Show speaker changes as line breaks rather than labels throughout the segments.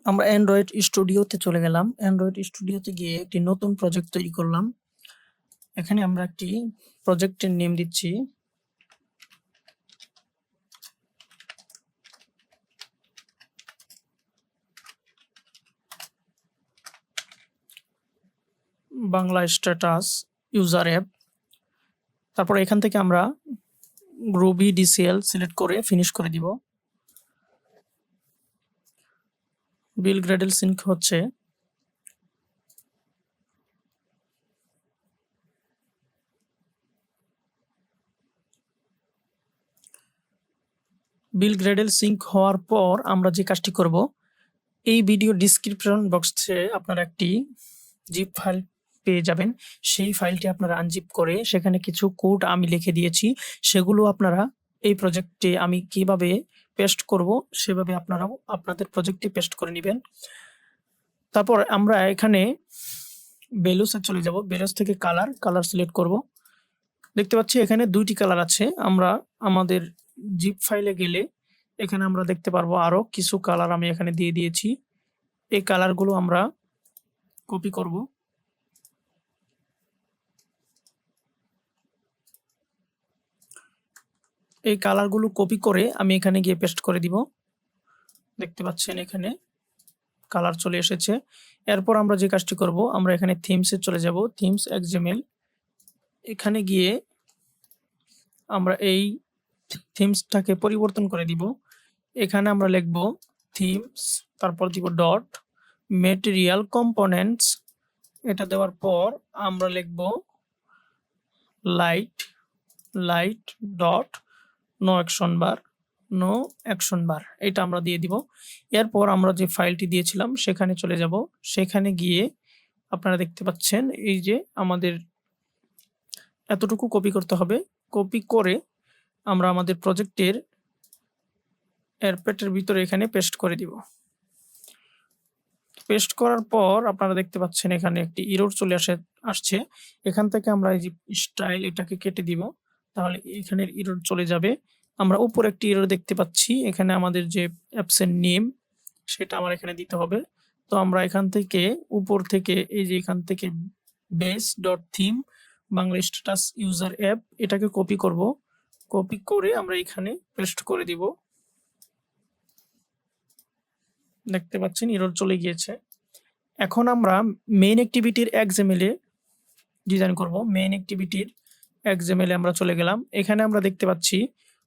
আমরা অ্যান্ড্রয়েড স্টুডিওতে চলে গেলাম। অ্যান্ড্রয়েড স্টুডিওতে গিয়ে একটি নতুন প্রজেক্ট তৈরি করলাম। এখানে আমরা একটি প্রজেক্টের নেম দিচ্ছি। Bangla status user app. তারপর এখান থেকে আমরা গ্রুবি ডিসিএল সিলেক্ট করে ফিনিশ করে দিব। বিল গ্রেডেল সিঙ্ক হচ্ছে। বিল গ্রেডেল সিঙ্ক হওয়ার পর আমরা যে কাজটি করব, এই ভিডিও ডিসক্রিপশন বক্সে আপনারা একটি জিপ ফাইল পেয়ে যাবেন। সেই ফাইলটি আপনারা আনজিপ করে সেখানে কিছু কোড আমি লিখে দিয়েছি, সেগুলো আপনারা এই প্রজেক্টে আমি কিভাবে পেস্ট করব সেভাবে আপনারাও আপনাদের প্রজেক্টে পেস্ট করে নেবেন। তারপর আমরা এখানে ভ্যালুসে চলে যাব। ভ্যালুস থেকে কালার সিলেক্ট করব। দেখতে পাচ্ছি এখানে দুইটি কালার আছে। আমরা আমাদের জিপ ফাইলে গেলে এখানে আমরা দেখতে পারবো আরো কিছু কালার আমি এখানে দিয়ে দিয়েছি। এই কালারগুলো আমরা কপি করব। এই কালারগুলো কপি করে আমি এখানে গিয়ে পেস্ট করে দিব। দেখতে পাচ্ছেন এখানে কালার চলে এসেছে। এরপর আমরা যে কাজটি করব, আমরা এখানে থিমসে চলে যাব। থিমস এক্সএমএল, এখানে গিয়ে আমরা এই থিমসটাকে পরিবর্তন করে দিব। এখানে আমরা লিখব থিমস, তারপর দিব ডট ম্যাটেরিয়াল কম্পোনেন্টস। এটা দেওয়ার পর আমরা লিখব লাইট ডট নো অ্যাকশন বার, এটা আমরা দিয়ে দিব। এরপর আমরা যে ফাইলটি দিয়েছিলাম সেখানে চলে যাব। সেখানে গিয়ে আপনারা দেখতে পাচ্ছেন এই যে আমাদের এতটুকু কপি করতে হবে। কপি করে আমরা আমাদের প্রজেক্টের এয়ারপ্যাডের ভিতরে এখানে পেস্ট করে দিব। পেস্ট করার পর আপনারা দেখতে পাচ্ছেন এখানে একটি এরর চলে আসছে। এখান থেকে আমরা এই যে স্টাইল এটাকে কেটে দিব, তাহলে এখানের এরর চলে যাবে। আমরা উপরে একটি এরর দেখতে পাচ্ছি, এখানে আমাদের যে অ্যাপসের নেম সেটা আমার এখানে দিতে হবে। তো আমরা এখান থেকে উপর থেকে এই যে এখান থেকে base dot theme Bangla status user app এটাকে কপি করব। কপি করে আমরা এখানে পেস্ট করে দিব। দেখতে পাচ্ছেন এরর চলে গিয়েছে। এখন আমরা মেইন অ্যাক্টিভিটির এক্সএমএল এ ডিজাইন করব। মেইন অ্যাক্টিভিটির এক্সএমএল এ আমরা চলে গেলাম। এখানে আমরা দেখতে পাচ্ছি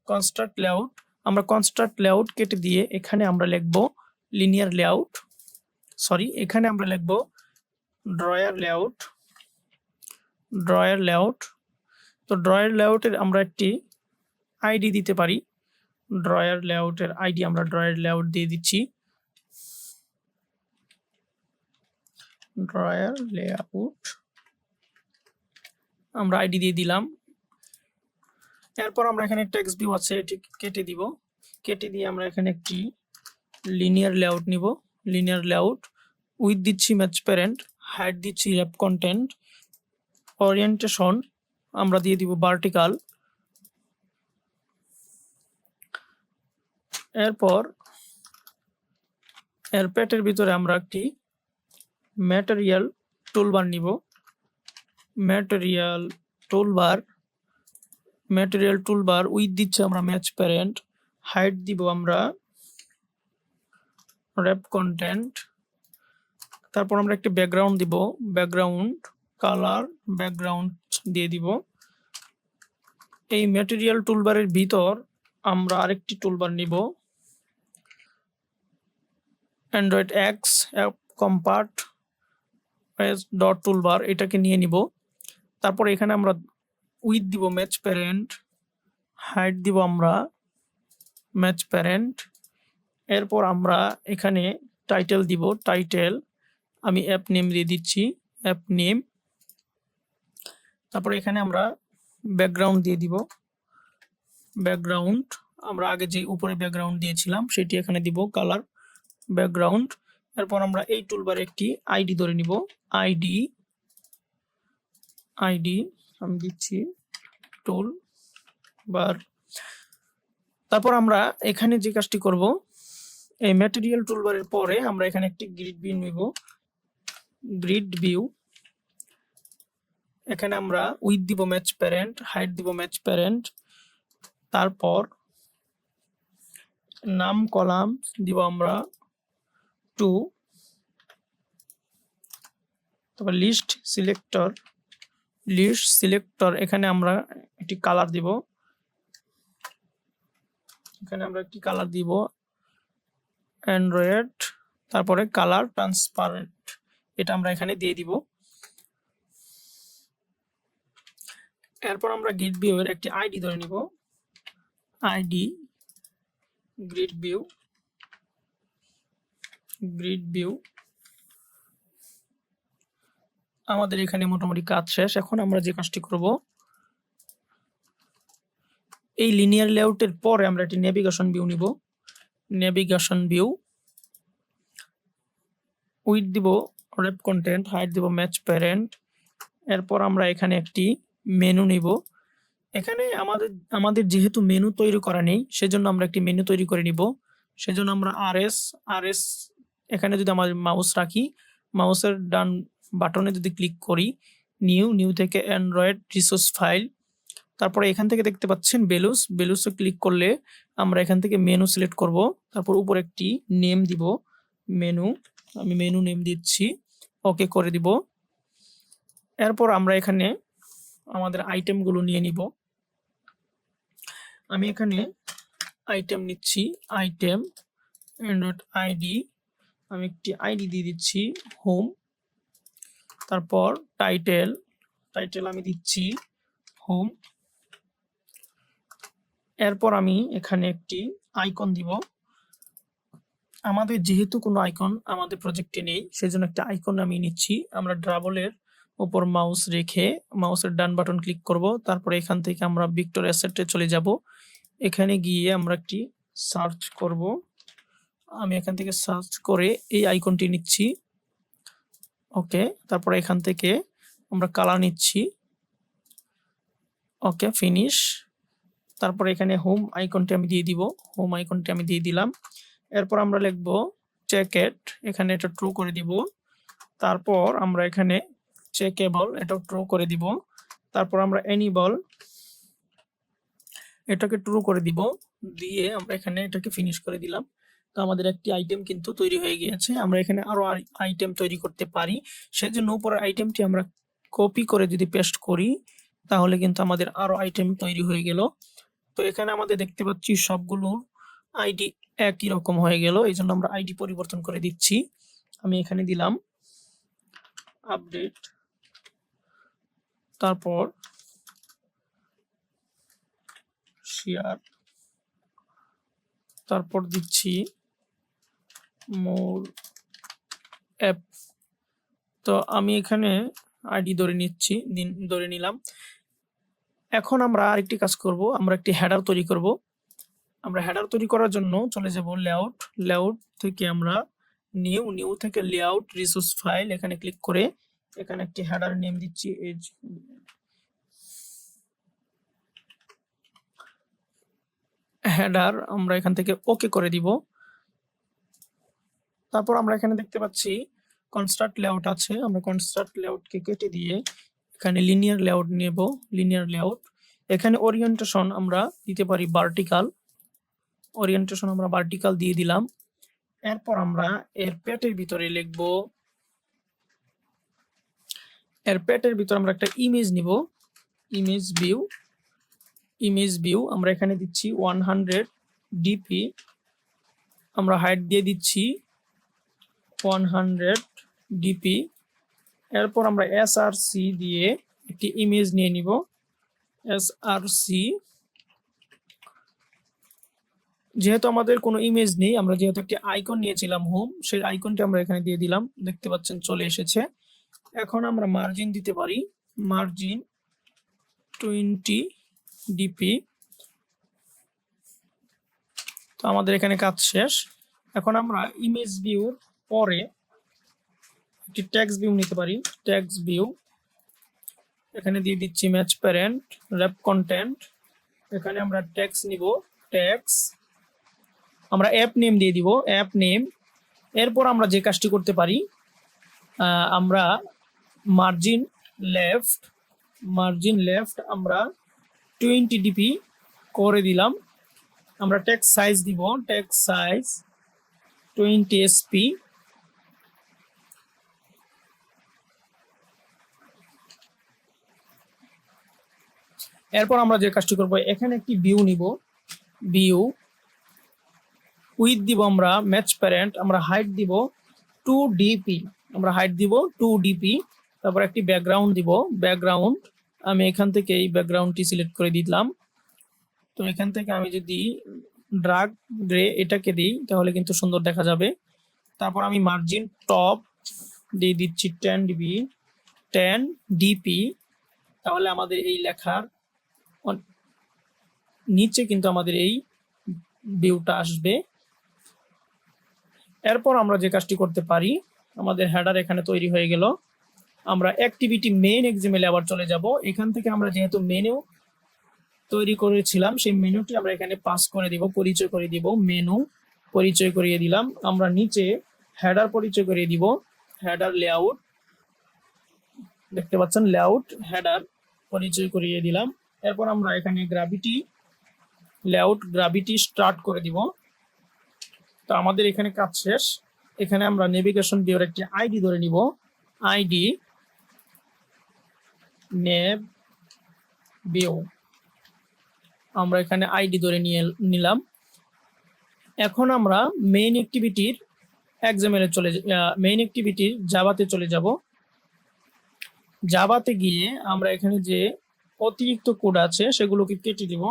কনস্ট্রাক্ট লেআউট। আমরা কনস্ট্রাক্ট লেআউট কেটে দিয়ে এখানে আমরা লিখব লিনিয়ার লেআউট, এখানে আমরা লিখব ড্রয়ার লেআউট। তো ড্রয়ার লেআউটের আমরা একটি আইডি দিতে পারি। ড্রয়ার লেআউটের আইডি আমরা ড্রয়ার লেআউট দিয়ে দিচ্ছি। ড্রয়ার লেআউট আমরা আইডি দিয়ে দিলাম। এরপর আমরা এখানে টেক্সট ভিউ আছে, এটি কেটে দিব। কেটে দিয়ে আমরা এখানে একটি লিনিয়ার লেআউট নিব। লিনিয়ার লেআউট উইথ দিচ্ছি ম্যাচ প্যারেন্ট, হাইট দিচ্ছি র্যাপ কন্টেন্ট, ওরিয়েন্টেশন আমরা দিয়ে দিব ভার্টিক্যাল। এরপর এয়ারপ্যাডের ভিতরে আমরা একটি ম্যাটেরিয়াল টুলবার নিব। ম্যাটেরিয়াল টুলবার উইথ দিচ্ছি আমরা ম্যাচ প্যারেন্ট, হাইট দিব আমরা র্যাপ কন্টেন্ট। তারপর আমরা একটি ব্যাকগ্রাউন্ড দিব, ব্যাকগ্রাউন্ড কালার ব্যাকগ্রাউন্ড দিয়ে দিব। এই ম্যাটেরিয়াল টুলবারের ভিতর আমরা আরেকটি টুলবার নিব, Android x app compat dot toolbar, এটাকে নিয়ে নিব। তারপর এখানে আমরা উইথ দিব ম্যাচ প্যারেন্ট, হাইট দিব আমরা ম্যাচ প্যারেন্ট। এরপর আমরা এখানে টাইটেল দিব, টাইটেল আমি অ্যাপ নেম দিয়ে দিচ্ছি, অ্যাপ নেম। তারপর এখানে আমরা ব্যাকগ্রাউন্ড দিয়ে দিব, ব্যাকগ্রাউন্ড আমরা আগে যে উপরে ব্যাকগ্রাউন্ড দিয়েছিলাম সেটি এখানে দিব, কালার ব্যাকগ্রাউন্ড। এরপর আমরা এই টুলবারে একটি আইডি ধরে নিব, আইডি আমি দিচ্ছি টুল বার। তারপর আমরা এখানে যে কাজটি করব, এই ম্যাটেরিয়াল টুলবারের পরে আমরা এখানে একটি গ্রিড ভিউ নিব, গ্রিড ভিউ। এখানে আমরা উইথ দিব ম্যাচ প্যারেন্ট, হাইট দিব ম্যাচ প্যারেন্ট, তারপর নাম কলাম দিব আমরা 2, তারপর লিস্ট সিলেক্টর এখানে আমরা একটি কালার দিব, এখানে আমরা একটি কালার দিব অ্যান্ড্রয়েড, তারপরে কালার ট্রান্সপারেন্ট, এটা আমরা এখানে দিয়ে দিব। এরপর আমরা গ্রিড ভিউ এর একটি আইডি ধরে নিব, আইডি গ্রিড ভিউ। আমাদের এখানে মোটামুটি কাজ শেষ। এখন আমরা যে কাজটি করব, এই লিনিয়ার লেআউটের পরে আমরা একটি নেভিগেশন ভিউ নিব, নেভিগেশন ভিউ, উইথ দিব রেপ কন্টেন্ট, হাইট দিব ম্যাচ প্যারেন্ট। এরপর আমরা এখানে একটি মেনু নিব। এখানে আমাদের যেহেতু মেনু তৈরি করা নেই, সেজন্য আমরা একটি মেনু তৈরি করে নিব। সেজন্য আমরা আরএস এখানে যদি আমাদের মাউস রাখি, মাউসের ডান বাটনে যদি ক্লিক করি, নিউ থেকে অ্যান্ড্রয়েড রিসোর্স ফাইল, তারপরে এখান থেকে দেখতে পাচ্ছেন বেলুসে ক্লিক করলে আমরা এখান থেকে মেনু সিলেক্ট করব। তারপর উপর একটি নেম দিব, মেনু, আমি মেনু নেম দিচ্ছি, ওকে করে দিব। এরপর আমরা এখানে আমাদের আইটেমগুলো নিয়ে নিব। আমি এখানে আইটেম নিচ্ছি, আইটেম অ্যান্ড্রয়েড আইডি, আমি একটি আইডি দিয়ে দিচ্ছি হোম। তারপর টাইটেল আমি দিচ্ছি হোম। এরপর আমি এখানে একটি আইকন দিব। আমাদের যেহেতু কোনো আইকন আমাদের প্রজেক্টে নেই, সেজন্য একটা আইকন আমি নিচ্ছি। আমরা ড্রাবলের উপর মাউস রেখে মাউসের ডান বাটন ক্লিক করব। তারপরে এখান থেকে আমরা ভিক্টর অ্যাসেটে চলে যাব। এখানে গিয়ে আমরা একটি সার্চ করব। আমি এখান থেকে সার্চ করে এই আইকনটি নিচ্ছি, ওকে। তারপরে এখান থেকে আমরা কালার নিচ্ছি, ওকে, ফিনিশ। তারপরে এখানে হোম আইকনটি আমি দিয়ে দিব, হোম আইকনটি আমি দিয়ে দিলাম। এরপর আমরা লিখব চেকেট, এখানে এটা ট্রু করে দিব। তারপর আমরা এখানে চেকেবল, এটাও ট্রু করে দিব। তারপর আমরা এনেবল, এটাকে ট্রু করে দিব, দিয়ে আমরা এখানে এটাকে ফিনিশ করে দিলাম। তো আমাদের একটি আইটেম কিন্তু তৈরি হয়ে গিয়েছে। আমরা এখানে আরো আইটেম তৈরি করতে পারি, সেজন্য উপরের আইটেমটি আমরা কপি করে যদি পেস্ট করি, তাহলে কিন্তু আমাদের আরো আইটেম তৈরি হয়ে গেল। তো এখানে আমাদের দেখতে পাচ্ছি সবগুলো আইডি একই রকম হয়ে গেল, এই জন্য আমরা আইডি পরিবর্তন করে দিচ্ছি। আমি এখানে দিলাম আপডেট, তারপর শেয়ার, তারপর দিচ্ছি মোর অ্যাপ। তো আমি এখানে আইডি ধরে নিলাম। এখন আমরা আরেকটি কাজ করব, আমরা একটি হেডার তৈরি করব। আমরা হেডার তৈরি করার জন্য চলে যাব লেআউট থেকে আমরা নিউ থেকে লেআউট রিসোর্স ফাইল, এখানে ক্লিক করে এখানে একটি হেডার নেম দিচ্ছি হেডার, আমরা এখান থেকে ওকে করে দিব। তারপর আমরা এখানে দেখতে পাচ্ছি কনস্ট্রাক্ট লেআউট আছে, আমরা কনস্ট্রাক্ট লেআউটকে কেটে দিয়ে এখানে লিনিয়ার লেআউট নেব, লিনিয়ার লেআউট। এখানে ওরিয়েন্টেশন আমরা দিতে পারি ভার্টিক্যাল, ওরিয়েন্টেশন আমরা ভার্টিক্যাল দিয়ে দিলাম। এরপর আমরা এর পেটের ভিতরে লিখব, এর পেটের ভিতরে আমরা একটা ইমেজ নিব, ইমেজ ভিউ আমরা এখানে দিচ্ছি 100 ডিপি, আমরা হাইট দিয়ে দিচ্ছি 100 ডিপি। এরপর আমরা এসআরসি দিয়ে একটি ইমেজ নিয়ে নিব, এসআরসি। যেহেতু আমাদের কোনো ইমেজ নেই, আমরা যেহেতু একটি আইকন নিয়েছিলাম হোম, সেই আইকনটি আমরা এখানে দিয়ে দিলাম, দেখতে পাচ্ছেন চলে এসেছে। এখন আমরা মার্জিন দিতে পারি, মার্জিন 20 ডিপি। তো আমাদের এখানে কাজ শেষ। এখন আমরা ইমেজ ভিউর পরে একটি টেক্সট ভিউ নিতে পারি, টেক্সট ভিউ, এখানে দিয়ে দিচ্ছি ম্যাচ প্যারেন্ট, র্যাপ কন্টেন্ট, এখানে আমরা টেক্সট নিব, টেক্সট, আমরা অ্যাপ নেম দিয়ে দিব, অ্যাপ নেম। এরপর আমরা যে কাজটি করতে পারি, আমরা মার্জিন লেফট আমরা 20 ডিপি করে দিলাম। আমরা টেক্সট সাইজ দিব, টেক্সট সাইজ 20 এসপি। এরপর আমরা যে কাজটি করব, এখানে একটি ভিউ নিব, ভিউ উইথ দিব আমরা ম্যাচ প্যারেন্ট, আমরা হাইট দিব 2 ডিপি, আমরা হাইট দিব 2 ডিপি। তারপর একটি ব্যাকগ্রাউন্ড দিব, ব্যাকগ্রাউন্ড আমি এখান থেকে এই ব্যাকগ্রাউন্ডটি সিলেক্ট করে দিলাম। তো এখান থেকে আমি যদি ড্রাগ গ্রে এটাকে দিই তাহলে কিন্তু সুন্দর দেখা যাবে। তারপর আমি মার্জিন টপ দিয়ে দিচ্ছি 10 ডিপি। তাহলে আমাদের এই লেখার নিচে কিন্তু আমাদের এই ভিউটা আসবে। এরপর আমরা যে কাজটি করতে পারি, আমাদের হেডার এখানে তৈরি হয়ে গেল। আমরা অ্যাক্টিভিটি মেইন এক্সএমএল আবার চলে যাব। এখান থেকে আমরা যেহেতু মেনু তৈরি করেছিলাম সেই মেনুটি আমরা এখানে পাস করে দিব, পরিচয় করে দিব, মেনু পরিচয় করিয়ে দিলাম। আমরা নিচে হেডার পরিচয় করিয়ে দিব, হেডার লেআউট, দেখতে পাচ্ছেন লেআউট হেডার পরিচয় করিয়ে দিলাম। এরপর আমরা এখানে গ্র্যাভিটি লেআউট গ্র্যাভিটি স্টার্ট করে দিব। তো আমাদের এখানে কাজ শেষ। এখানে আমরা নেভিগেশন ভিউর একটি আইডি ধরে নিব, আইডি নেভ ভিউ, আমরা এখানে আইডি ধরে নিলাম। এখন আমরা মেইন অ্যাক্টিভিটির এক্সএমএল মেইন অ্যাক্টিভিটির জাভাতে চলে যাব। জাভাতে গিয়ে আমরা এখানে যে অতিরিক্ত কোড আছে সেগুলোকে কেটে দিব।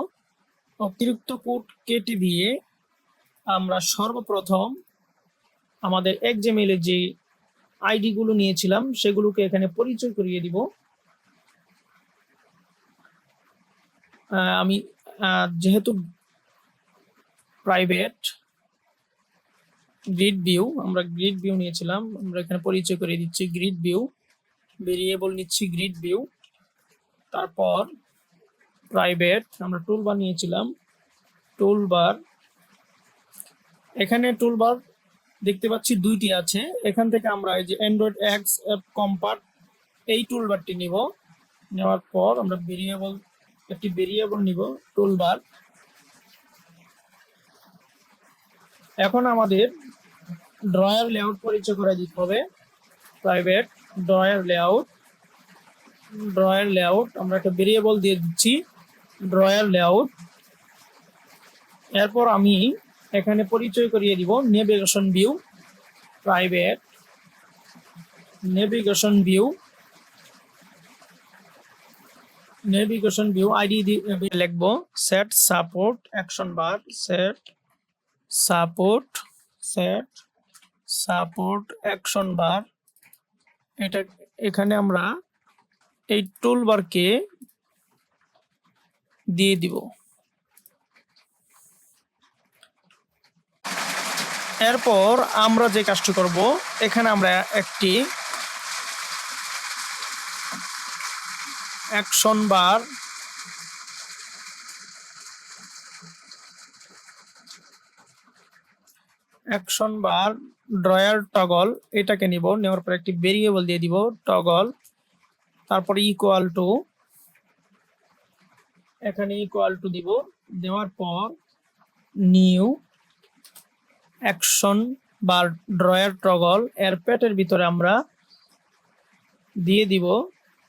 অতিরিক্ত কোড কেটে দিয়ে আমরা সর্বপ্রথম আমাদের এক্সএমএল এর যে আইডি গুলো নিয়েছিলাম সেগুলোকে এখানে পরিচয় করিয়ে দিব। আমি যেহেতু প্রাইভেট গ্রিড ভিউ, আমরা গ্রিড ভিউ নিয়েছিলাম, আমরা এখানে পরিচয় করিয়ে দিচ্ছি গ্রিড ভিউ, ভেরিয়েবল নিচ্ছি গ্রিড ভিউ। তারপর প্রাইভেট আমরা টুলবার নিয়েছিলাম, টুলবার, এখানে টুলবার দেখতে পাচ্ছি দুইটি আছে। এখান থেকে আমরা এই যে অ্যান্ড্রয়েড এক্স অ্যাপ কম্পার্ট এই টুলবারটি নিব। নেওয়ার পর আমরা একটি ভেরিয়েবল নিব টুলবার। এখন আমাদের ড্রয়ার লেআউট পরিচয় করে দিতে হবে, প্রাইভেট ড্রয়ার লেআউট আমরা একটা ভেরিয়েবল দিয়ে দিচ্ছি ড্রয়ার লেআউট। এরপর আমি এখানে পরিচয় করিয়ে দিব navigation view, private navigation view ID লিখবো সেট সাপোর্ট অ্যাকশন বার, সেট সাপোর্ট অ্যাকশন বার। এটা এখানে আমরা এই টুলবারকে দিয়ে দিব। এরপর আমরা যে কাজটি করব, এখানে আমরা একটি অ্যাকশন বার ড্রয়ার টগল এটাকে নিব। নেওয়ার পর একটি ভেরিয়েবল দিয়ে দিব টগল, তারপরে ইকুয়াল টু, এখানে ইকুয়াল টু দিব। দেওয়ার পর নিউ অ্যাকশন বার ড্রয়ার টগল, এর প্যাটের ভিতরে আমরা দিয়ে দিব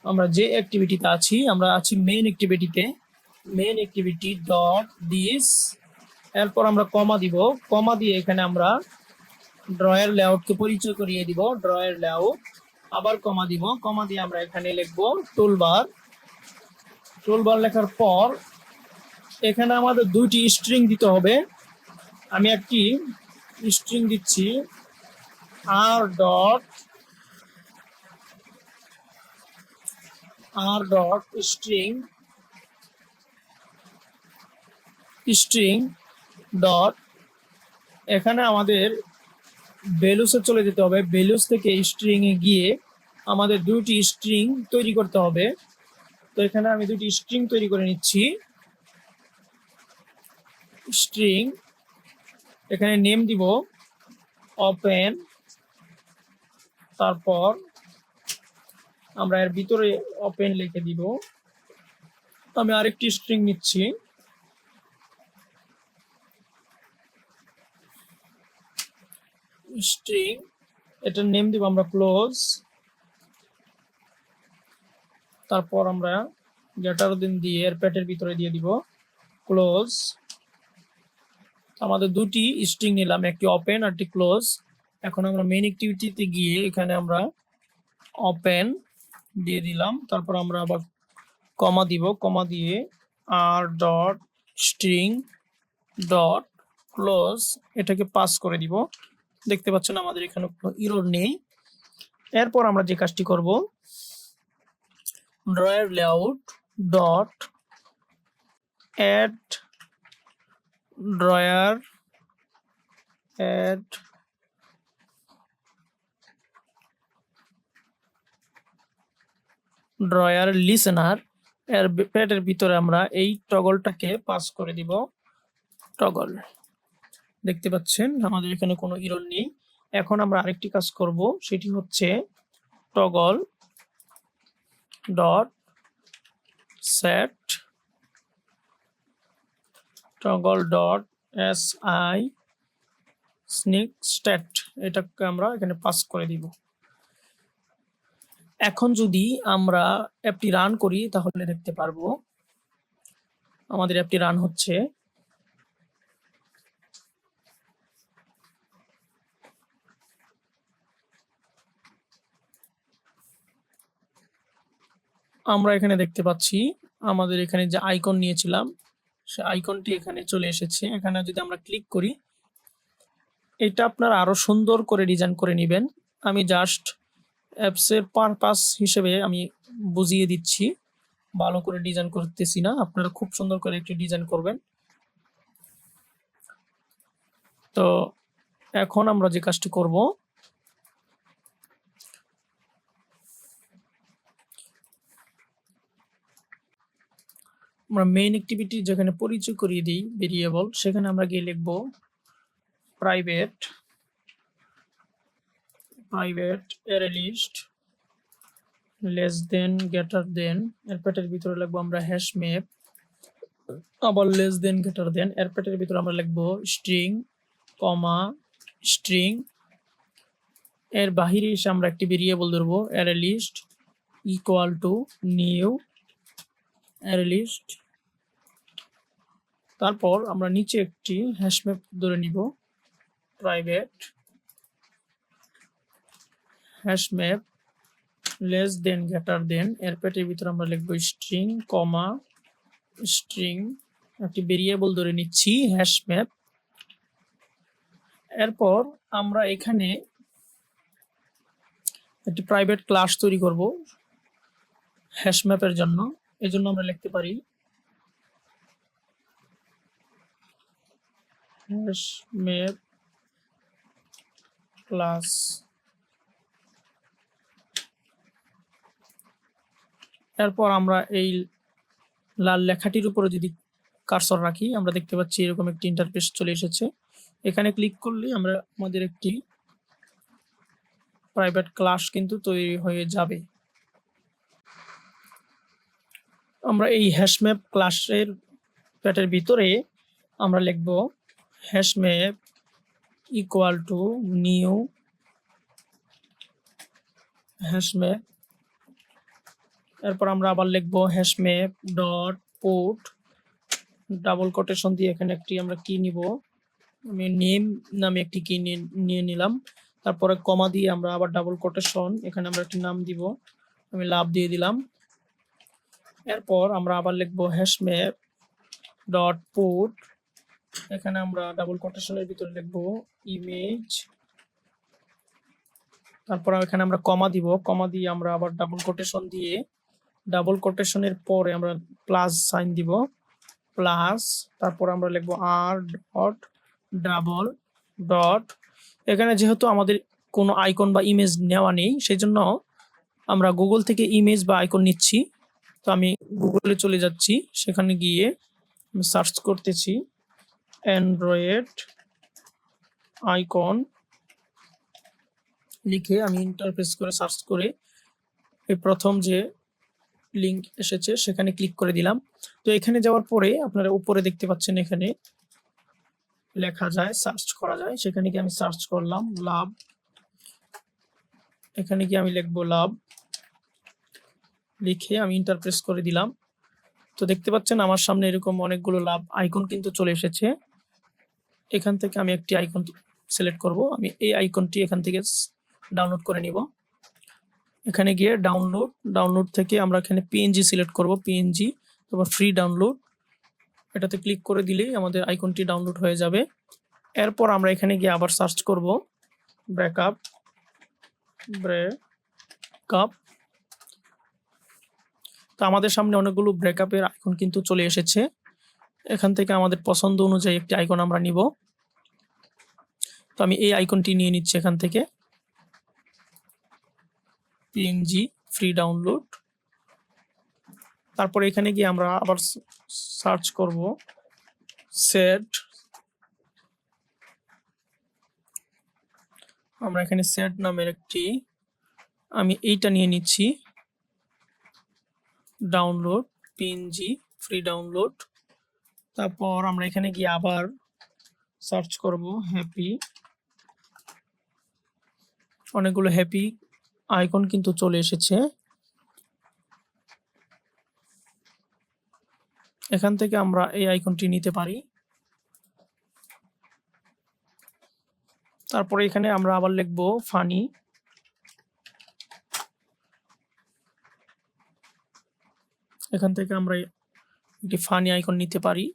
আমরা যে অ্যাক্টিভিটিতে আছি, আমরা আছি মেইন অ্যাক্টিভিটি ডট দিস। এরপর আমরা কমা দিব, কমা দিয়ে এখানে আমরা ড্রয়ার লেআউটকে পরিচয় করিয়ে দিব, ড্রয়ার লেআউট। আবার কমা দিব, কমা দিয়ে আমরা এখানে লিখবো টুলবার লেখার পর এখানে আমাদের দুইটি স্ট্রিং দিতে হবে। আমি একটি স্ট্রিং দিচ্ছি আর ডট স্ট্রিং ডট, এখানে আমাদের ভ্যালুসে চলে যেতে হবে। ভ্যালুস থেকে স্ট্রিং এ গিয়ে আমাদের দুইটি স্ট্রিং তৈরি করতে হবে। তো এখানে আমি দুইটি স্ট্রিং তৈরি করে নিচ্ছি। স্ট্রিং এখানে নেম দিব ওপেন, তারপর আমরা এর ভিতরে ওপেন লিখে দিব। আমি আরেকটি স্ট্রিং নিচ্ছি, স্ট্রিং, এটার নেম দিব আমরা ক্লোজ, তারপর আমরা গ্রেটার দেন দিয়ে এর প্যাটের ভিতরে দিয়ে দিব ক্লোজ। আমাদের দুটি স্ট্রিং নিলাম, একটি ওপেন আর একটি ক্লোজ। এখন আমরা মেইন অ্যাক্টিভিটিতে গিয়ে এখানে আমরা ওপেন দিয়ে দিলাম, তারপর আমরা আবার কমা দিব, কমা দিয়ে আর ডট স্ট্রিং ডট ক্লোজ এটাকে পাস করে দিব। দেখতে পাচ্ছেন আমাদের এখানে কোনো এরর নেই। এরপর আমরা যে কাজটি করব, drawer layout dot add drawer add drawer listener এর প্যাডের ভিতরে আমরা এই টগলটাকে পাস করে দিব, টগল। দেখতে পাচ্ছেন আমাদের এখানে কোনো এরর নেই। এখন আমরা আরেকটি কাজ করব, সেটি হচ্ছে toggle dot set toggle dot S I sneak stat, এটাকে আমরা এখানে পাস করে দিব। এখন যদি আমরা অ্যাপটি রান করি তাহলে দেখতে পারবো আমাদের অ্যাপটি রান হচ্ছে। আমরা এখানে দেখতে পাচ্ছি আমাদের এখানে যে আইকন নিয়েছিলাম সে আইকনটি এখানে চলে এসেছে। এখানে যদি আমরা ক্লিক করি, এটা আপনারা আরো সুন্দর করে ডিজাইন করে নেবেন। আমি জাস্ট অ্যাপসের পারপাস হিসেবে আমি বুঝিয়ে দিচ্ছি, ভালো করে ডিজাইন করতেছি না, আপনারা খুব সুন্দর করে একটি ডিজাইন করবেন। তো এখন আমরা যে কাজটি করব, আমরা মেইন অ্যাক্টিভিটি যেখানে পরিচয় করিয়ে দিই ভেরিয়েবল, সেখানে আমরা গিয়ে লিখব private array list less than greater than, এর প্যাটের ভিতরে লিখবো আমরা হ্যাশ ম্যাপ, আবার লেস দেন গ্রেটার দেন, এর প্যাটের ভিতরে আমরা লিখবো স্ট্রিং কমা স্ট্রিং। এর বাহিরে এসে আমরা একটি ভেরিয়েবল ধরবো array list equal to new array list. তারপর আমরা নিচে একটি হ্যাশ ম্যাপ ধরে নিব, private hash map less than greater than, এর প্যাটের ভিতরে আমরা লিখবো স্ট্রিং কমা স্ট্রিং, একটি ভেরিয়েবল ধরে নিচ্ছি হ্যাশ ম্যাপ। এরপর আমরা এখানে একটি প্রাইভেট ক্লাস তৈরি করব হ্যাশ ম্যাপের জন্য। এজন্য আমরা লিখতে পারি হ্যাশ ম্যাপ ক্লাস। এরপর আমরা এই লাল লেখাটির উপরে যদি কার্সর রাখি, আমরা দেখতে পাচ্ছি এরকম একটি ইন্টারফেস চলে এসেছে। এখানে ক্লিক করলে আমরা আমাদের একটি প্রাইভেট ক্লাস কিন্তু তৈরি হয়ে যাবে। আমরা এই হ্যাশম্যাপ ক্লাসের প্যাটের ভিতরে আমরা লিখব হ্যাশম্যাপ ইকুয়াল টু নিউ হ্যাশম্যাপ। এরপর আমরা আবার লিখব হ্যাশম্যাপ ডট পুট, ডাবল কোটেশন দিয়ে এখানে একটি আমরা কি নিব, আমি নেম নামে একটি কি নিয়ে নিলাম। তারপরে কমা দিয়ে আমরা আবার ডাবল কোটেশন, এখানে আমরা একটি নাম দিব, আমি লাভ দিয়ে দিলাম। এরপর আমরা আবার লিখব হ্যাশম্যাপ ডট পুট, এখানে আমরা ডাবল কোটেশনের ভিতরে লিখব ইমেজ। তারপর এখানে আমরা কমা দিব, কমা দিয়ে আমরা আবার ডাবল কোটেশন দিয়ে, ডাবল কোটেশনের পরে আমরা প্লাস সাইন দিব, প্লাস, তারপর আমরা লিখব আর ডট ডাবল ডট। এখানে যেহেতু আমাদের কোনো আইকন বা ইমেজ নেওয়া নেই, সেই জন্য আমরা গুগল থেকে ইমেজ বা আইকন নিচ্ছি। তো আমি গুগলে চলে যাচ্ছি, সেখানে গিয়ে আমি সার্চ করতেছি অ্যান্ড্রয়েড আইকন লিখে আমি ইন্টারফেস করে সার্চ করে এই প্রথম যে লিঙ্ক এসেছে সেখানে ক্লিক করে দিলাম। তো এখানে যাওয়ার পরে আপনারা উপরে দেখতে পাচ্ছেন এখানে লেখা যায়, সার্চ করা যায়। সেখানে গিয়ে আমি সার্চ করলাম লাভ। এখানে গিয়ে আমি লিখবো লাভ, লিখে আমি ইন্টারপ্রেস করে দিলাম। তো দেখতে পাচ্ছেন আমার সামনে এরকম অনেকগুলো লাভ আইকন কিন্তু চলে এসেছে। এখান থেকে আমি একটি আইকন সিলেক্ট করব। আমি এই আইকনটি এখান থেকে ডাউনলোড করে নিব। এখানে গিয়ে ডাউনলোড থেকে আমরা এখানে পিএনজি সিলেক্ট করব, পিএনজি, তারপর ফ্রি ডাউনলোড, এটাতে ক্লিক করে দিলেই আমাদের আইকনটি ডাউনলোড হয়ে যাবে। এরপর আমরা এখানে গিয়ে আবার সার্চ করব ব্রেকআপ। তো আমাদের সামনে অনেকগুলো ব্রেকআপের আইকন কিন্তু চলে এসেছে। এখান থেকে আমাদের পছন্দ অনুযায়ী একটি আইকন আমরা নিব। তো আমি এই আইকনটি নিয়ে নিচ্ছি এখান থেকে, পিএনজি ফ্রি ডাউনলোড। তারপরে এখানে গিয়ে আমরা আবার সার্চ করব সেট। আমরা এখানে সেট নামের একটি, আমি এইটা নিয়ে নিচ্ছি, ডাউনলোড পিএনজি ফ্রি ডাউনলোড। তারপর আমরা এখানে গিয়ে আবার সার্চ করব হ্যাপি। অনেকগুলো হ্যাপি আইকন কিন্তু চলে এসেছে। এখান থেকে আমরা এই আইকনটি নিতে পারি। তারপরে এখানে আমরা আবার লিখব ফানি। এখান থেকে আমরা একটি ফানি আইকন নিতে পারি।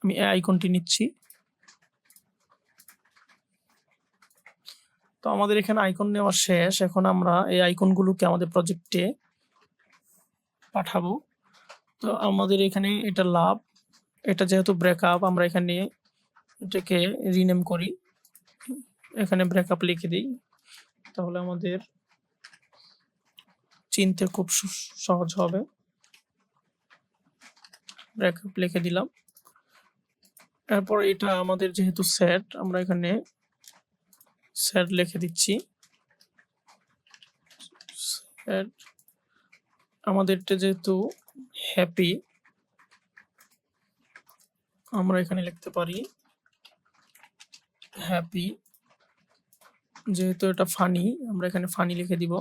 আমি এই আইকনটি নিচ্ছি। তো আমাদের এখানে আইকন নেওয়া শেষ। এখন আমরা এই আইকনগুলোকে আমাদের প্রজেক্টে পাঠাবো। তো আমাদের এখানে এটা লাভ, এটা যেহেতু ব্রেকআপ, আমরা এখানে এটাকে রিনেম করি, এখানে ব্রেকআপ লিখে দিই, তাহলে আমাদের চিনতে খুব সহজ হবে। ব্রেকআপ লিখে দিলাম। এরপর এটা আমাদের যেহেতু সেট, আমরা এখানে সেট লিখে দিচ্ছি। সেট আমাদেরটা যেহেতু হ্যাপি, আমরা এখানে লিখতে পারি হ্যাপি। যেহেতু এটা ফানি, আমরা এখানে ফানি লিখে দিব,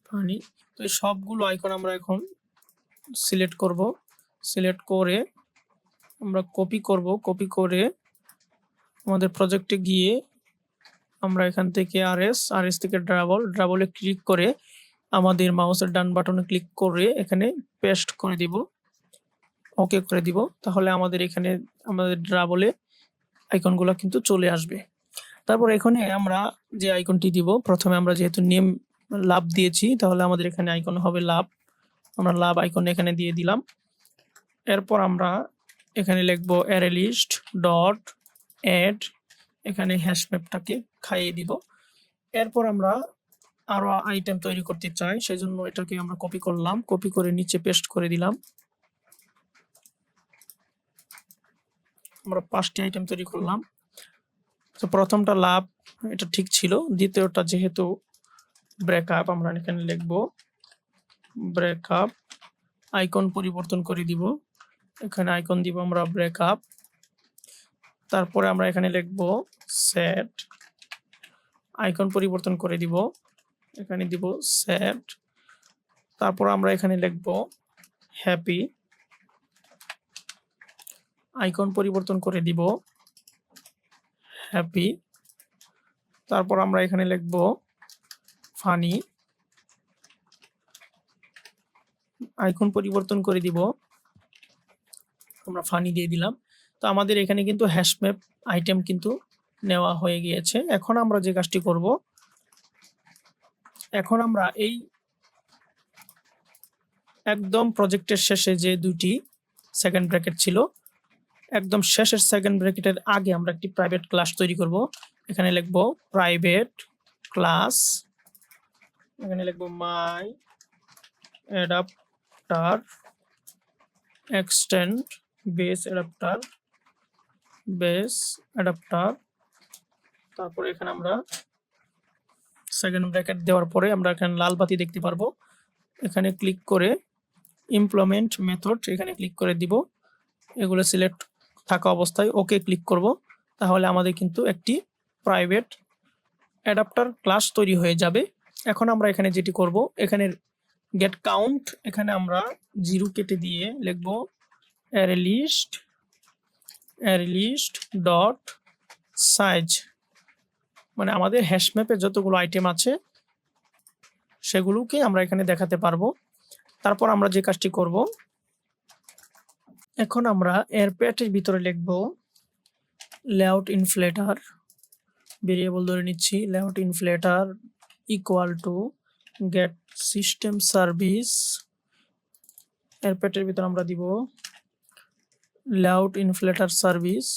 ফানি। তো এই সবগুলো আইকন আমরা এখন সিলেক্ট করব। সিলেক্ট করে আমরা কপি করব। কপি করে আমাদের প্রজেক্টে গিয়ে আমরা এখান থেকে আরএস থেকে ড্রাবলে ক্লিক করে আমাদের মাউসের ডান বাটনে ক্লিক করে এখানে পেস্ট করে দিব, ওকে করে দিব। তাহলে আমাদের এখানে আমাদের ড্রাবলে আইকনগুলো কিন্তু চলে আসবে। তারপর এখানে আমরা যে আইকনটি দিব, প্রথমে আমরা যেহেতু নেম লাভ দিয়েছি, তাহলে আমাদের এখানে আইকন হবে লাভ। আমরা লাভ আইকন এখানে দিয়ে দিলাম। এরপর আমরা এখানে লিখব অ্যারে লিস্ট ডট অ্যাড, এখানে হ্যাশম্যাপটাকে খাইয়ে দিব। এরপর আমরা আরো আইটেম তৈরি করতে চাই, সেজন্য এটাকে আমরা কপি করলাম, কপি করে নিচে পেস্ট করে দিলাম। আমরা 5টি আইটেম তৈরি করলাম। তো প্রথমটা লাভ, এটা ঠিক ছিল। দ্বিতীয়টা যেহেতু ব্রেকআপ, আমরা এখানে লিখব ব্রেকআপ। আইকন পরিবর্তন করে দিব, এখানে আইকন দিব আমরা ব্রেকআপ। তারপরে আমরা এখানে লিখব সেট, আইকন পরিবর্তন করে দিব, এখানে দিব সেট। তারপর আমরা এখানে লিখব হ্যাপি, আইকন পরিবর্তন করে দিব হ্যাপি। তারপর আমরা এখানে লিখব ফানি, আইকন পরিবর্তন করে দিব, আমরা ফানি দিয়ে দিলাম। তো আমাদের এখানে কিন্তু হ্যাশম্যাপ আইটেম কিন্তু নেওয়া হয়ে গিয়েছে। এখন আমরা যে কাজটি করব, এখন আমরা এই একদম প্রজেক্টের শেষে যে দুটি সেকেন্ড ব্র্যাকেট ছিল, একদম শেষের সেকেন্ড ব্র্যাকেটের আগে আমরা একটি প্রাইভেট ক্লাস তৈরি করব। এখানে লিখব প্রাইভেট ক্লাস, এখানে লিখব মাই অ্যাডাপ্টার এক্সটেন্ড বেস অ্যাডাপ্টার। তারপর এখানে আমরা সেকেন্ড ব্র্যাকেট দেওয়ার পরে আমরা এখানে লাল বাতি দেখতে পারবো। এখানে ক্লিক করে ইমপ্লিমেন্ট মেথড এখানে ক্লিক করে দিব। এগুলো সিলেক্ট থাকা অবস্থায় ওকে ক্লিক করব। তাহলে আমাদের কিন্তু একটি প্রাইভেট অ্যাডাপ্টার ক্লাস তৈরি হয়ে যাবে। এখন আমরা এখানে যেটি করব, এখানে গেট কাউন্ট এখানে আমরা 0 কেটে দিয়ে লিখব অ্যারে লিস্ট ডট সাইজ, মানে আমাদের হ্যাশ ম্যাপে যতগুলো আইটেম আছে সেগুলোকে আমরা এখানে দেখাতে পারবো। তারপর আমরা যে কাজটি করব, এখন আমরা এর প্যাটের ভিতরে লিখব লেআউট ইনফ্লেটার, ভেরিয়েবল ধরে নিচ্ছি layout inflator equal to get system service. এর প্যাটের ভিতরে আমরা দিব লেআউট ইনফ্লেটার সার্ভিস।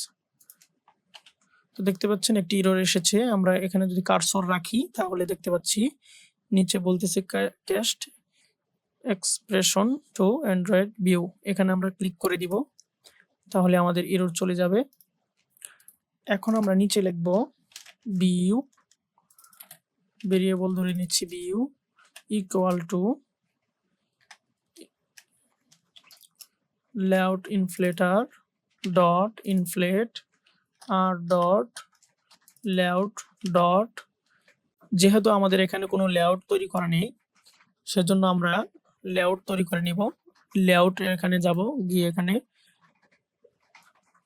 তো দেখতে পাচ্ছেন একটি এরর এসেছে। আমরা এখানে যদি কার্সর রাখি তাহলে দেখতে পাচ্ছি নিচে বলতেছে cast expression two Android view. এখানে আমরা ক্লিক করে দিব, তাহলে আমাদের এরর চলে যাবে। এখন আমরা নিচে লিখব ভিউ, ভেরিয়েবল ধরে নিচ্ছি view equal to layout inflater dot inflate R dot layout dot. যেহেতু আমাদের এখানে কোনো লেআউট তৈরি করা নেই সেজন্য আমরা লেআউট তৈরি করে নিব। লেআউট এখানে যাব, গিয়ে এখানে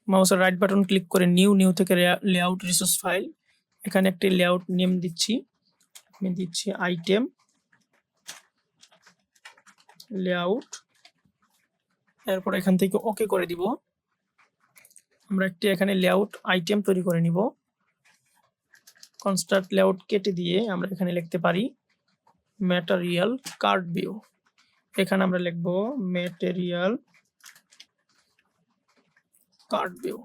মাউসের রাইট বাটন ক্লিক করে নিউ থেকে লেআউট রিসোর্স ফাইল, এখানে একটি লেআউট নেম দিচ্ছি, আমি দিচ্ছি আইটেম লেআউট। এরপর এখান থেকে ওকে করে দিব। আমরা একটি এখানে লেআউট আইটেম তৈরি করে নিব। কনস্ট্রাক্ট লেআউট কেটে দিয়ে আমরা এখানে লিখতে পারি ম্যাটেরিয়াল কার্ড ভিউ। এখানে আমরা লিখব ম্যাটেরিয়াল কার্ড ভিউ।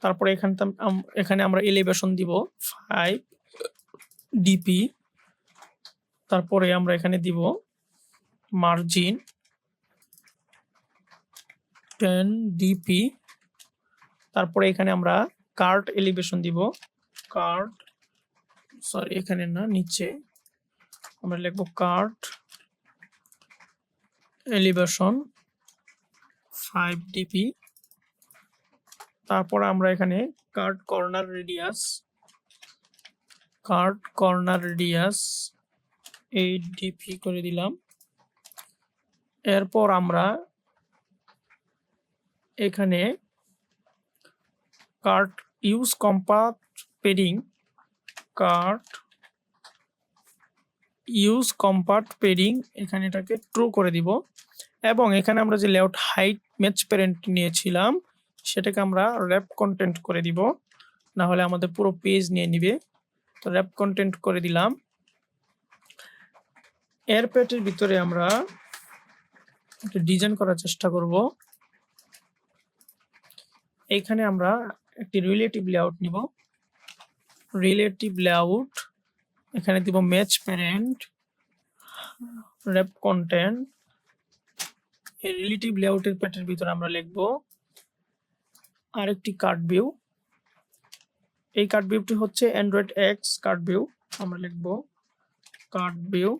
তারপরে এখানে আমরা এলিভেশন দিব 5 ডিপি। তারপরে আমরা এখানে দিব মার্জিন 10 ডিপি। তারপরে এখানে আমরা কার্ট এলিভেশন দিব, এখানে না, নিচে আমরা লিখব কার্ট এলিভেশন 5 ডিপি। তারপর আমরা এখানে কার্ট কর্নার রেডিয়াস 8 ডিপি করে দিলাম। এরপর আমরা এখানে কার্ট ইউজ কম্পাক্ট পেডিং এখানে এটাকে ট্রু করে দিব। এবং এখানে আমরা যে লেআউট হাইট ম্যাচ প্যারেন্ট নিয়েছিলাম সেটাকে আমরা র্যাপ কন্টেন্ট করে দিব, না হলে আমাদের পুরো পেজ নিয়ে নিবে। তো র্যাপ কন্টেন্ট করে দিলাম। এর প্যাটের ভিতরে আমরা একটা ডিজাইন করার চেষ্টা করব। এখানে আমরা একটি রিলেটিভ লেআউট নিব, এখানে দিব ম্যাচ প্যারেন্ট র্যাপ কন্টেন্ট। এই রিলেটিভ লেআউটের প্যাটের ভিতরে আমরা লিখব আরেকটি কার্ড ভিউ। এই কার্ড ভিউটি হচ্ছে অ্যান্ড্রয়েড এক্স কার্ড ভিউ। আমরা লিখব কার্ড ভিউ,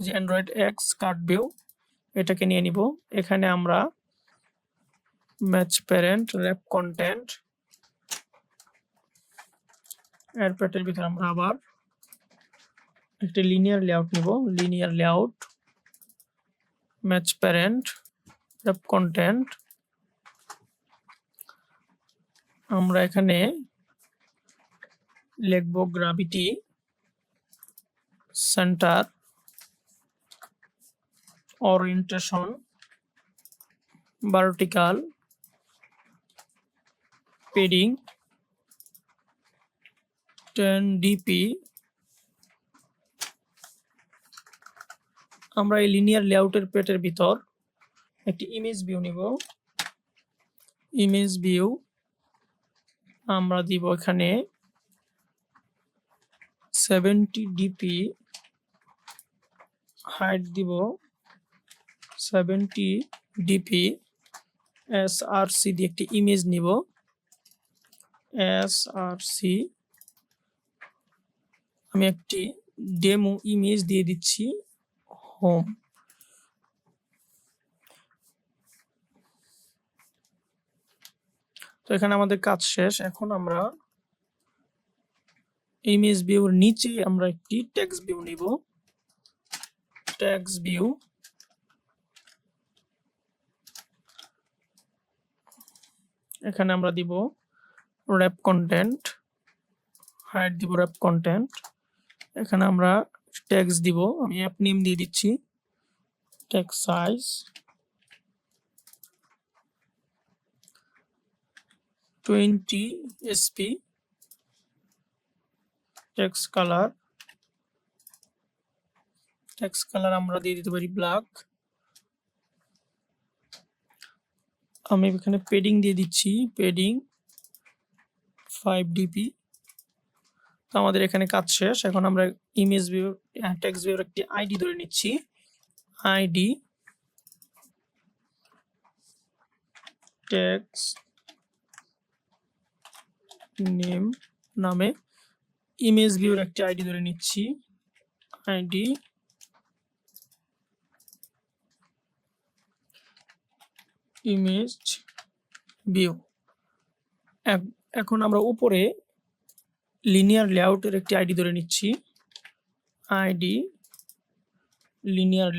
যে অ্যান্ড্রয়েড এক্স কার্ড ভিউ, এটাকে নিয়ে নিব। এখানে আমরা ম্যাচ প্যারেন্ট র্যাপ কন্টেন্ট এর প্যাটের ভিতরে আমরা আবার একটি লিনিয়ার লেআউট নিব, linear layout match parent rap content. আমরা এখানে লিখব gravity centre orientation vertical padding 10 DP. আমরা এই লিনিয়ার লেআউটের পেটের ভিতর একটি ইমেজ ভিউ নিব, ইমেজ ভিউ আমরা দিব এখানে 70 ডিপি হাইট দিব 70 ডিপি। এসআরসি দিয়ে একটি ইমেজ নিব, এসআরসি আমি একটি ডেমো ইমেজ দিয়ে দিচ্ছি হোম। তো এখানে আমাদের কাজ শেষ। এখন আমরা ইমেজ ভিউর নিচে আমরা একটি টেক্সট ভিউ নিব, টেক্সট ভিউ। এখানে আমরা দিব র্যাপ কন্টেন্ট, হাইট দিব র্যাপ কন্টেন্ট। এখানে আমরা টেক্সট দিব, আমি অ্যাপ নেম দিয়ে দিচ্ছি, text size 20 SP, text colour আমরা দিয়ে দিতে পারি ব্ল্যাক। আমি এখানে পেডিং দিয়ে দিচ্ছি, পেডিং 5 ডিপি। তো আমাদের এখানে কাজ শেষ। এখন আমরা ইমেজ ভিউ টেক্সট ভিউর একটি আইডি ধরে নিচ্ছি, আইডি টেক্সট নেম নামে ইমেজ ভিউর একটি আইডি ধরে নিচ্ছি, আইডি ইমেজ ভিউ। এখন আমরা উপরে লিনিয়ার লেআউটের একটি আইডি ধরে নিচ্ছি, আইডি লিনিয়ার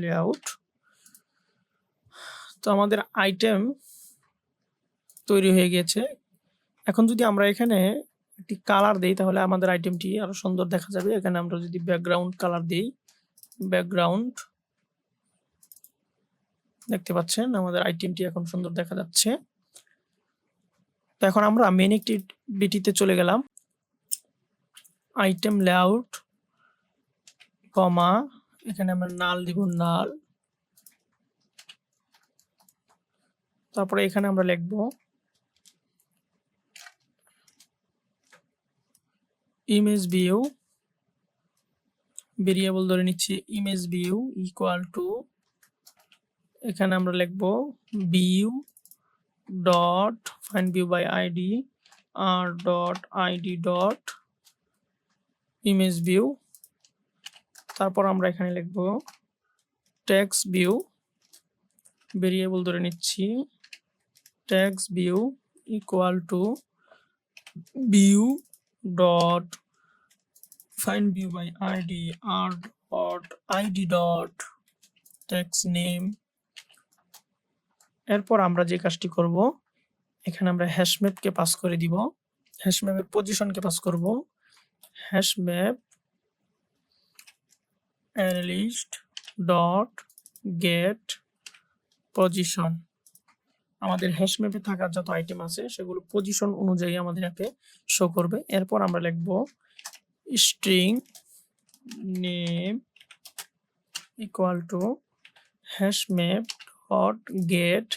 লেআউট। তো আমাদের আইটেম তৈরি হয়ে গেছে। এখন যদি আমরা এখানে একটি কালার দেই তাহলে আমাদের আইটেমটি আরো সুন্দর দেখা যাবে। এখানে আমরা যদি ব্যাকগ্রাউন্ড কালার দেই, ব্যাকগ্রাউন্ড, দেখতে পাচ্ছেন আমাদের আইটেমটি এখন সুন্দর দেখা যাচ্ছে। তো এখন আমরা মেন অ্যাক্টিভিটিতে চলে গেলাম, আইটেম লেআউট কমা, এখানে আমরা নাল দিব, নাল। তারপরে এখানে আমরা লিখব ইমেজ ভিউ, ভেরিয়েবল ধরে নিচ্ছি ইমেজ ভিউ ইকুয়াল টু, এখানে আমরা লিখব view dot find view by ID R dot ID dot image view. তারপর আমরা এখানে লিখব টেক্সট ভিউ, ভেরিয়েবল ধরে নিচ্ছি text view equal to view dot find view by ID R dot ID dot text name. এরপর আমরা যে কাজটি করব, এখানে আমরা হ্যাশম্যাপকে পাস করে দিব, হ্যাশম্যাপের পজিশনকে পাস করব, হ্যাশম্যাপ অ্যারেলিস্ট ডট গেট পজিশন। আমাদের হ্যাশম্যাপে থাকা যত আইটেম আছে সেগুলো পজিশন অনুযায়ী আমাদের অ্যাপে শো করবে। এরপর আমরা লিখব string name equal to হ্যাশম্যাপ dot get.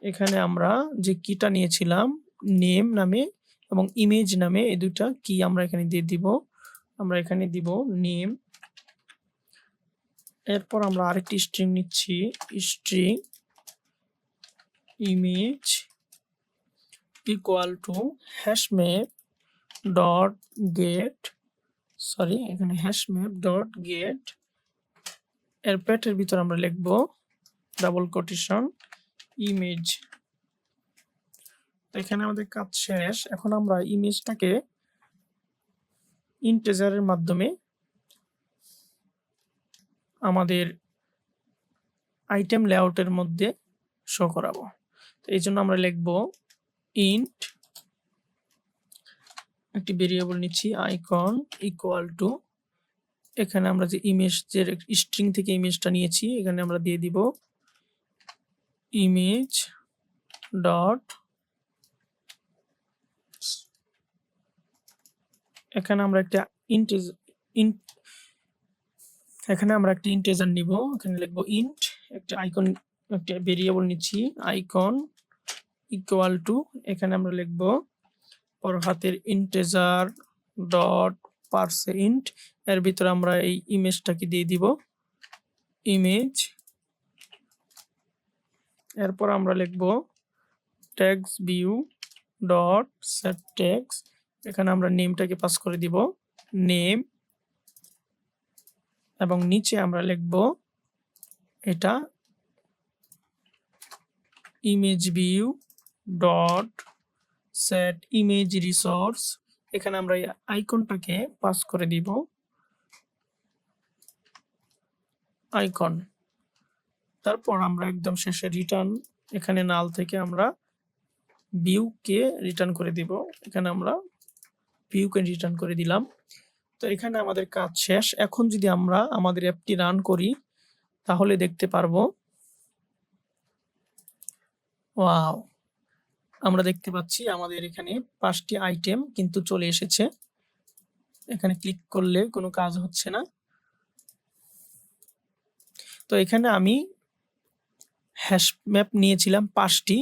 এখানে আমরা যে কিটা নিয়েছিলাম নেম নামে এবং ইমেজ নামে, এই দুটা কি আমরা এখানে দিয়ে দিব, আমরা এখানে দিব নেম। এরপর আমরা আরেকটি স্ট্রিং নিচ্ছি, string image equal to হ্যাশম্যাপ dot get, এখানে হ্যাশম্যাপ ডট গেট। এর প্যাটের ভিতর আমরা লিখব ডাবল কোটেশন ইমেজ। এখানে আমাদের কাজ শেষ। এখন আমরা ইমেজটাকে ইন্টিজারের মাধ্যমে আমাদের আইটেম লেআউটের মধ্যে শো করাবো। তো এই জন্য আমরা লিখব ইন্ট, একটি ভেরিয়েবল নিচ্ছি আইকন ইকুয়াল টু, এখানে আমরা যে ইমেজ যে স্ট্রিং থেকে ইমেজটা নিয়েছি এখানে আমরা দিয়ে দিব ইমেজ ডট, এখানে আমরা একটা ইন্টিজার নিব, এখানে লিখব ইন্ট, একটা আইকন একটা ভেরিয়েবল নিচ্ছি আইকন ইকুয়াল টু, এখানে আমরা লিখব তারপর হাতের ইন্টেজার ডট পার্সে ইন্ট, এর ভিতরে আমরা এই ইমেজটাকে দিয়ে দিব ইমেজ। এরপর আমরা লিখব tags view dot set tags, এখানে আমরা নেমটাকে পাস করে দিব নেম, এবং নিচে আমরা লিখব এটা image view dot set image resource, এখানে আমরা এই আইকনটাকে পাস করে দিব আইকন। তারপর আমরা একদম শেষে রিটার্ন, এখানে নাল থেকে আমরা ভিউকে রিটার্ন করে দিব, এখানে আমরা ভিউকে রিটার্ন করে দিলাম। তো এখানে আমাদের কাজ শেষ। এখন যদি আমরা আমাদের অ্যাপটি রান করি তাহলে দেখতে পারবো ওয়াও, আমরা দেখতে পাচ্ছি আমাদের এখানে 5টি আইটেম কিন্তু চলে এসেছে। এখানে ক্লিক করলে কোনো কাজ হচ্ছে না। তো এখানে আমি হ্যাশ ম্যাপ নিয়েছিলাম 5টি,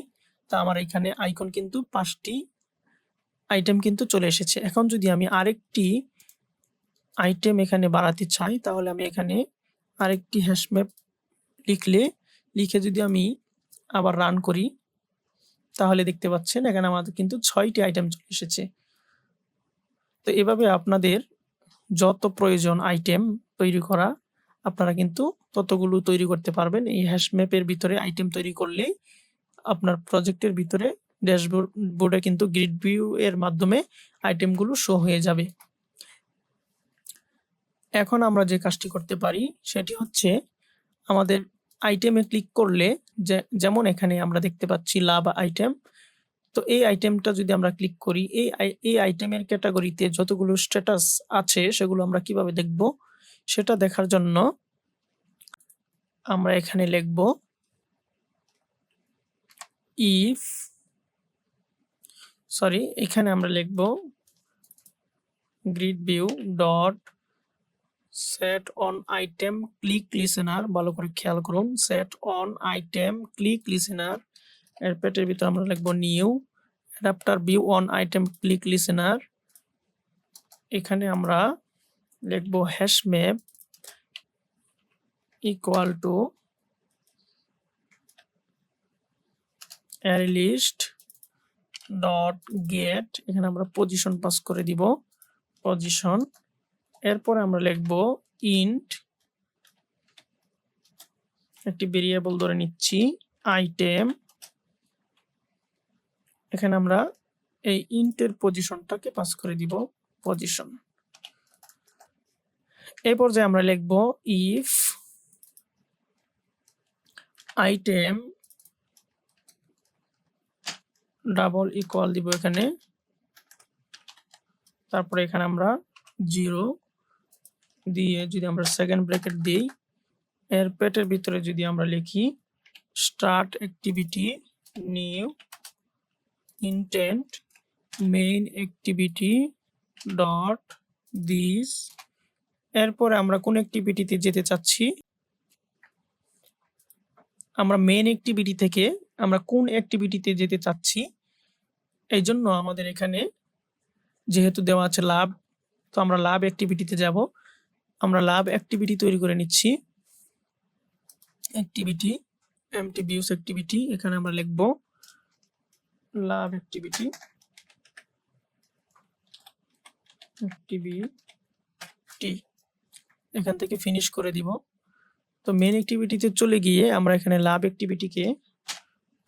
তা আমার এখানে আইকন কিন্তু 5টি আইটেম কিন্তু চলে এসেছে। এখন যদি আমি আরেকটি আইটেম এখানে বাড়াতে চাই তাহলে আমি এখানে আরেকটি হ্যাশ ম্যাপ লিখে যদি আমি আবার রান করি তাহলে দেখতে পাচ্ছেন এখানে আমাদের কিন্তু 6টি আইটেম চলে এসেছে। তো এভাবে আপনাদের যত প্রয়োজন আইটেম তৈরি করা আপনারা কিন্তু ততগুলো তৈরি করতে পারবেন। এই হ্যাশ ম্যাপের ভিতরে আইটেম তৈরি করলেই আপনার প্রজেক্টের ভিতরে ড্যাশবোর্ডে কিন্তু গ্রিড ভিউ এর মাধ্যমে আইটেমগুলো শো হয়ে যাবে। এখন আমরা যে কাজটি করতে পারি সেটি হচ্ছে আমাদের আইটেমে ক্লিক করলে যেমন এখানে আমরা দেখতে পাচ্ছি লাভ আইটেম, তো এই আইটেমটা যদি আমরা ক্লিক করি এই আইটেমের ক্যাটাগরিতে যতগুলো স্ট্যাটাস আছে সেগুলো আমরা কিভাবে দেখব সেটা দেখার জন্য আমরা এখানে লিখব এখানে আমরা লিখব grid view dot set on item click listener, ভালো করে খেয়াল করুন set on item click listener, এর পেটের ভিতরে আমরা লিখব new adapter view on item click listener, এখানে আমরা লিখব hash map equal to array list dot get, এখানে আমরা পজিশন পাস করে দিব পজিশন। এরপরে আমরা লিখব ইন্ট, একটি ভেরিয়েবল ধরে নিচ্ছি আইটেম, এখানে আমরা এই ইন্টের পজিশনটাকে পাস করে দিব পজিশন। এই পর্যায়ে আমরা লিখব ইফ আইটেম ডাবল ইকুয়াল দিব এখানে, তারপরে এখানে আমরা 0 দিয়ে যদি আমরা সেকেন্ড ব্র্যাকেট দিই, এর পেটের ভিতরে যদি আমরা লিখি start activity new intent main activity dot this, এরপরে আমরা কোন অ্যাক্টিভিটিতে যেতে চাচ্ছি, আমরা মেইন অ্যাক্টিভিটি থেকে আমরা কোন অ্যাক্টিভিটিতে যেতে চাচ্ছি এই জন্য আমাদের এখানে যেহেতু দেওয়া আছে লাভ, তো আমরা লাভ অ্যাক্টিভিটিতে যাব। আমরা লাভ অ্যাক্টিভিটি তৈরি করে নিচ্ছি অ্যাক্টিভিটি এমটি ভিউস অ্যাক্টিভিটি, এখানে আমরা লিখব লাভ অ্যাক্টিভিটি এখান থেকে ফিনিশ করে দিব। তো মেইন অ্যাক্টিভিটিতে চলে গিয়ে আমরা এখানে লাভ অ্যাক্টিভিটিকে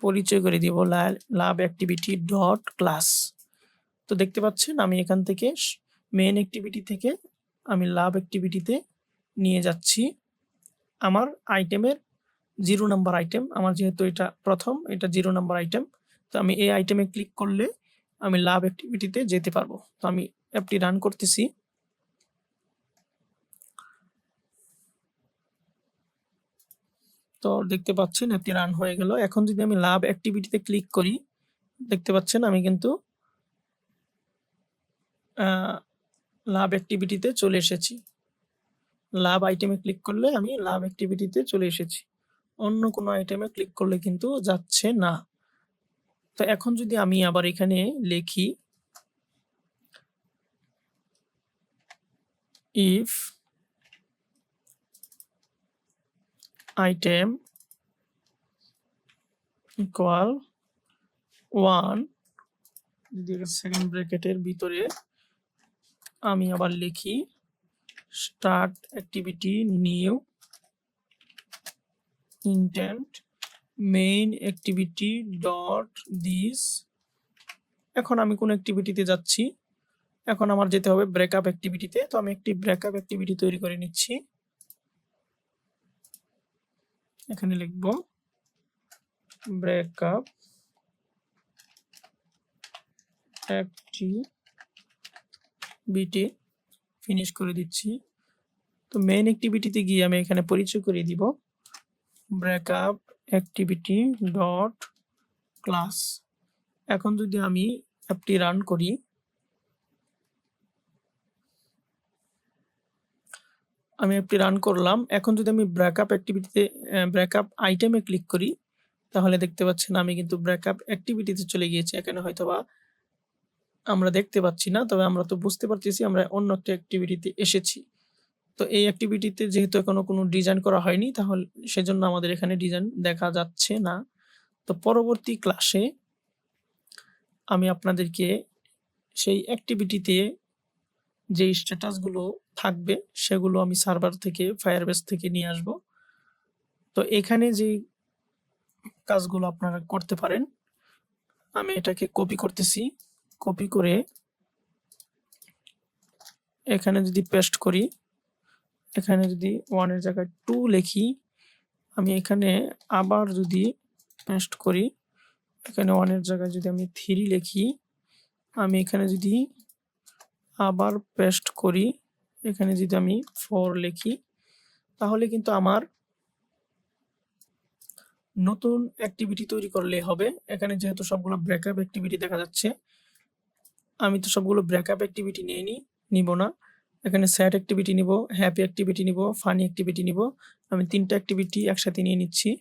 পরিচয় করে দিব লাভ অ্যাক্টিভিটি ডট ক্লাস। তো দেখতে পাচ্ছেন আমি এখান থেকে মেইন অ্যাক্টিভিটি থেকে আমি লাভ অ্যাক্টিভিটিতে নিয়ে যাচ্ছি আমার আইটেমের 0 নাম্বার আইটেম, আমার যেহেতু এটা প্রথম, এটা 0 নাম্বার আইটেম, তো আমি এই আইটেমে ক্লিক করলে আমি লাভ অ্যাক্টিভিটিতে যেতে পারবো। তো আমি অ্যাপটি রান করতেছি। তো দেখতে পাচ্ছেন অ্যাপটি রান হয়ে গেল। এখন যদি আমি লাভ অ্যাক্টিভিটিতে ক্লিক করি দেখতে পাচ্ছেন আমি কিন্তু লাভ অ্যাক্টিভিটিতে চলে এসেছি। লাভ আইটেমে ক্লিক করলে আমি লাভ অ্যাক্টিভিটিতে চলে এসেছি, অন্য কোনো আইটেমে ক্লিক করলে কিন্তু যাচ্ছে না। তো এখন যদি আমি আবার এখানে লিখি if item equal 1 সেকেন্ড ব্র্যাকেটের ভিতরে আমি আবার লিখি start activity new intent main activity dot this. এখন আমি কোন অ্যাক্টিভিটিতে যাচ্ছি, এখন আমার যেতে হবে ব্রেকআপ অ্যাক্টিভিটিতে। তো আমি একটি ব্রেকআপ অ্যাক্টিভিটি তৈরি করে নিচ্ছি। এখানে লিখব ব্রেকআপ অ্যাক্টিভিটি, ফিনিশ করে দিচ্ছি। তো মেইন অ্যাক্টিভিটিতে গিয়ে আমি এখানে পরিচয় করিয়ে দিব ব্রেকআপ অ্যাক্টিভিটি ডট ক্লাস। এখন যদি আমি অ্যাপটি রান করি, আমি অ্যাপটি রান করলাম। এখন যদি আমি ব্রেকআপ অ্যাক্টিভিটিতে ব্রেকআপ আইটেমে ক্লিক করি, তাহলে দেখতে পাচ্ছেন আমি কিন্তু ব্রেকআপ অ্যাক্টিভিটিতে চলে গিয়েছি। এখানে হয়তোবা আমরা দেখতে পাচ্ছি না, তবে আমরা তো বুঝতে পারতেছি আমরা অন্য একটা অ্যাক্টিভিটিতে এসেছি। তো এই অ্যাক্টিভিটিতে যেহেতু এখনো কোনো ডিজাইন করা হয়নি, তাহলে সেজন্য আমাদের এখানে ডিজাইন দেখা যাচ্ছে না। তো পরবর্তী ক্লাসে আমি আপনাদেরকে সেই অ্যাক্টিভিটিতে যে স্ট্যাটাসগুলো থাকবে সেগুলো আমি সার্ভার থেকে ফায়ারবেস থেকে নিয়ে আসব। তো এখানে যে কাজগুলো আপনারা করতে পারেন, আমি এটাকে কপি করতেছি। কপি করে এখানে যদি পেস্ট করি, এখানে যদি 1 এর জায়গায় 2 লিখি, আমি এখানে আবার যদি পেস্ট করি, এখানে 1 এর জায়গায় যদি আমি 3 লিখি, আমি এখানে যদি আবার পেস্ট করি, এখানে যদি আমি 4 লিখি, তাহলে কিন্তু আমার নতুন অ্যাক্টিভিটি তৈরি করলে হবে। এখানে যেহেতু সবগুলো ব্রেকআপ অ্যাক্টিভিটি দেখা যাচ্ছে, আমি তো সবগুলো ব্রেকআপ অ্যাক্টিভিটি নিব না। এখানে স্যাড অ্যাক্টিভিটি নিব, হ্যাপি অ্যাক্টিভিটি নিব, ফানি অ্যাক্টিভিটি নিব। আমি 3টা অ্যাক্টিভিটি একসাথে নিয়ে নিচ্ছি।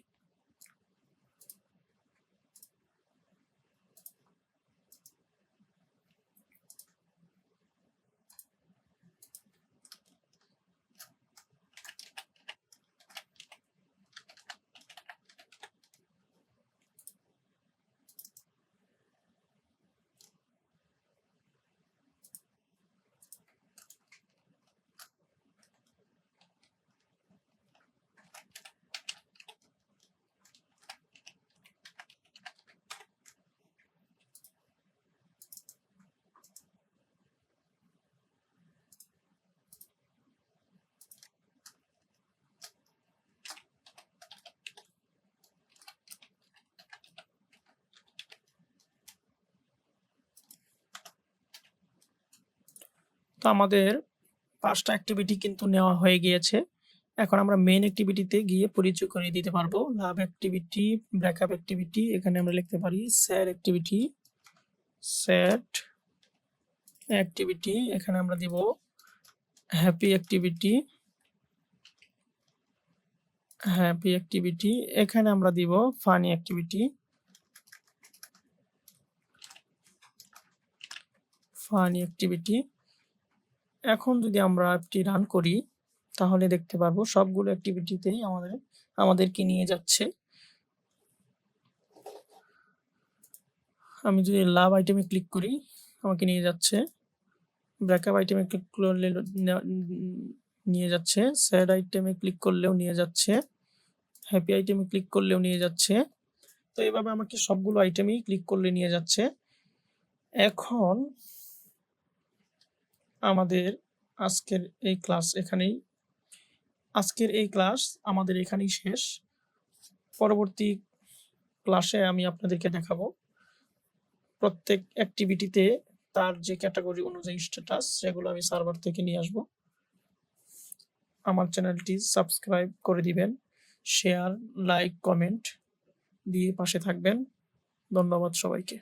তো আমাদের 5টা অ্যাক্টিভিটি কিন্তু নেওয়া হয়ে গিয়েছে। এখন আমরা মেইন অ্যাক্টিভিটিতে গিয়ে পরিচয় করিয়ে দিতে পারবো। লাভ অ্যাক্টিভিটি, ব্রেকআপ অ্যাক্টিভিটি, এখানে আমরা লিখতে পারি স্যাড অ্যাক্টিভিটি, স্যাড অ্যাক্টিভিটি, এখানে আমরা দিব হ্যাপি অ্যাক্টিভিটি, হ্যাপি অ্যাক্টিভিটি, এখানে আমরা দিব ফানি অ্যাক্টিভিটি, ফানি অ্যাক্টিভিটি। এখন যদি আমরা অ্যাপটি রান করি, তাহলে দেখতে পারবো সবগুলো অ্যাক্টিভিটিতেই আমাদেরকে নিয়ে যাচ্ছে। আমি যদি লাভ আইটেমে ক্লিক করি, আমাকে নিয়ে যাচ্ছে। ব্রেকআপ আইটেমে ক্লিক করলে নিয়ে যাচ্ছে, স্যাড আইটেমে ক্লিক করলেও নিয়ে যাচ্ছে, হ্যাপি আইটেমে ক্লিক করলেও নিয়ে যাচ্ছে। তো এভাবে আমাকে সবগুলো আইটেমেই ক্লিক করলে নিয়ে যাচ্ছে। এখন আমাদের আজকের এই ক্লাস আমাদের এখানেই শেষ। পরবর্তী ক্লাসে আমি আপনাদেরকে দেখাবো প্রত্যেক অ্যাক্টিভিটিতে তার যে ক্যাটাগরি অনুযায়ী স্ট্যাটাস, সেগুলো আমি সার্ভার থেকে নিয়ে আসব। আমার চ্যানেলটি সাবস্ক্রাইব করে দিবেন, শেয়ার, লাইক, কমেন্ট দিয়ে পাশে থাকবেন। ধন্যবাদ সবাইকে।